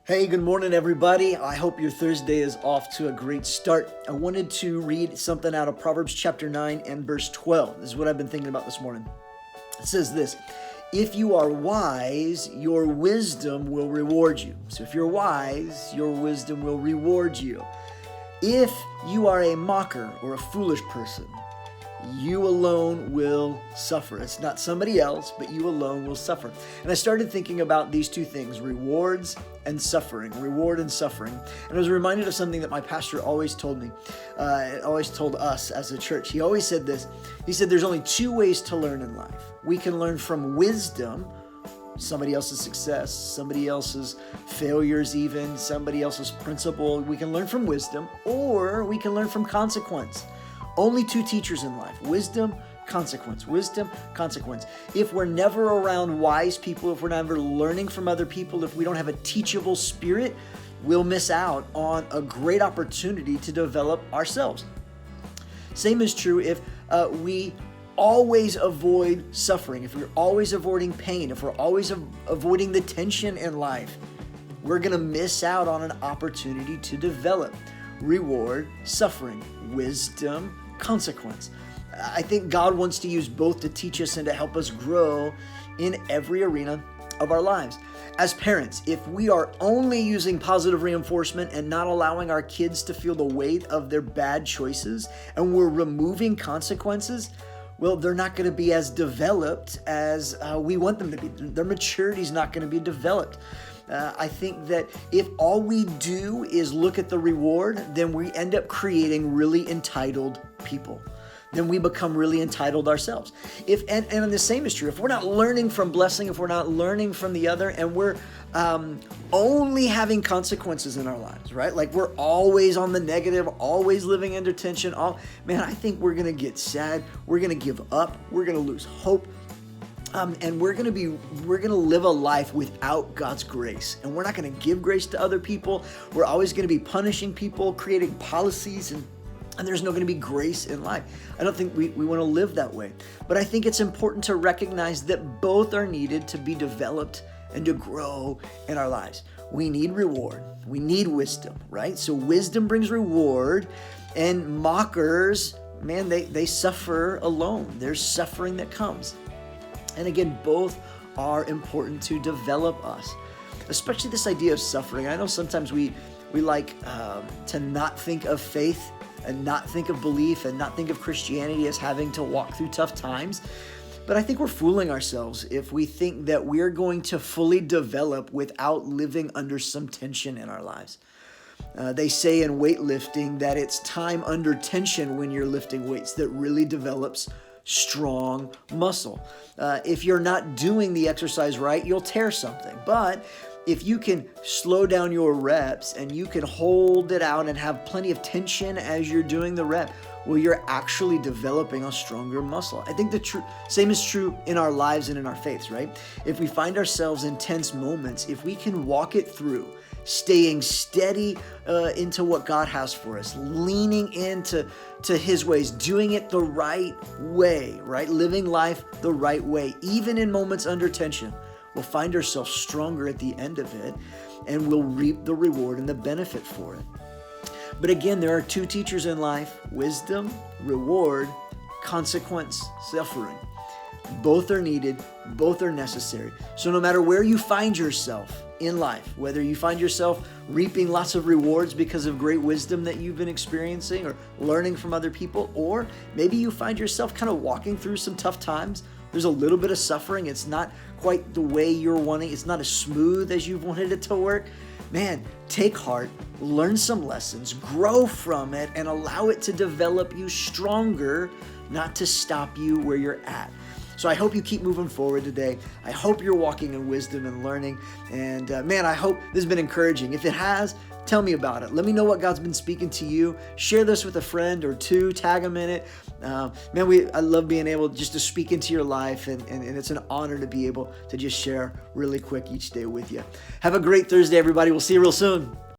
Hey, good morning, everybody. I hope your Thursday is off to a great start. I wanted to read something out of Proverbs chapter 9 and verse 12. This is what I've been thinking about this morning. It says this: if you are wise, your wisdom will reward you. So if you're wise, your wisdom will reward you. If you are a mocker or a foolish person, you alone will suffer. It's not somebody else, but you alone will suffer. And I started thinking about these two things, rewards and suffering, reward and suffering. And I was reminded of something that my pastor always told me, always told us as a church. He always said this. He said, there's only two ways to learn in life. We can learn from wisdom, somebody else's success, somebody else's failures even, somebody else's principle. We can learn from wisdom, or we can learn from consequence. Only two teachers in life: wisdom, consequence. Wisdom, consequence. If we're never around wise people, if we're never learning from other people, if we don't have a teachable spirit, we'll miss out on a great opportunity to develop ourselves. Same is true if we always avoid suffering, if we're always avoiding pain, if we're always avoiding the tension in life, we're going to miss out on an opportunity to develop reward, suffering, wisdom, consequence. I think God wants to use both to teach us and to help us grow in every arena of our lives. As parents, if we are only using positive reinforcement and not allowing our kids to feel the weight of their bad choices, and we're removing consequences, well, they're not going to be as developed as we want them to be. Their maturity is not going to be developed. I think that if all we do is look at the reward, then we end up creating really entitled people. Then we become really entitled ourselves. And the same is true. If we're not learning from blessing, if we're not learning from the other, and we're only having consequences in our lives, right? Like we're always on the negative, always living under tension. I think we're going to get sad. We're going to give up. We're going to lose hope. And we're going to live a life without God's grace. And we're not going to give grace to other people. We're always going to be punishing people, creating policies, and there's not going to be grace in life. I don't think we want to live that way. But I think it's important to recognize that both are needed to be developed and to grow in our lives. We need reward. We need wisdom, right? So wisdom brings reward, and mockers, man, they suffer alone. There's suffering that comes. And again, both are important to develop us, especially this idea of suffering. I know sometimes we like to not think of faith and not think of belief and not think of Christianity as having to walk through tough times. But I think we're fooling ourselves if we think that we're going to fully develop without living under some tension in our lives. They say in weightlifting that it's time under tension when you're lifting weights that really develops strong muscle. If you're not doing the exercise right, you'll tear something. But if you can slow down your reps and you can hold it out and have plenty of tension as you're doing the rep, well, you're actually developing a stronger muscle. I think the same is true in our lives and in our faiths, right? If we find ourselves in tense moments, if we can walk it through, staying steady into what God has for us, leaning into His ways, doing it the right way, right? Living life the right way, even in moments under tension, we'll find ourselves stronger at the end of it, and we'll reap the reward and the benefit for it. But again, there are two teachers in life: wisdom, reward, consequence, suffering. Both are needed, both are necessary. So no matter where you find yourself in life, whether you find yourself reaping lots of rewards because of great wisdom that you've been experiencing or learning from other people, or maybe you find yourself kind of walking through some tough times, there's a little bit of suffering, it's not quite the way you're wanting, it's not as smooth as you've wanted it to work, man, take heart, learn some lessons, grow from it, and allow it to develop you stronger, not to stop you where you're at. So I hope you keep moving forward today. I hope you're walking in wisdom and learning. And I hope this has been encouraging. If it has, tell me about it. Let me know what God's been speaking to you. Share this with a friend or two. Tag them in it. I love being able just to speak into your life. And it's an honor to be able to just share really quick each day with you. Have a great Thursday, everybody. We'll see you real soon.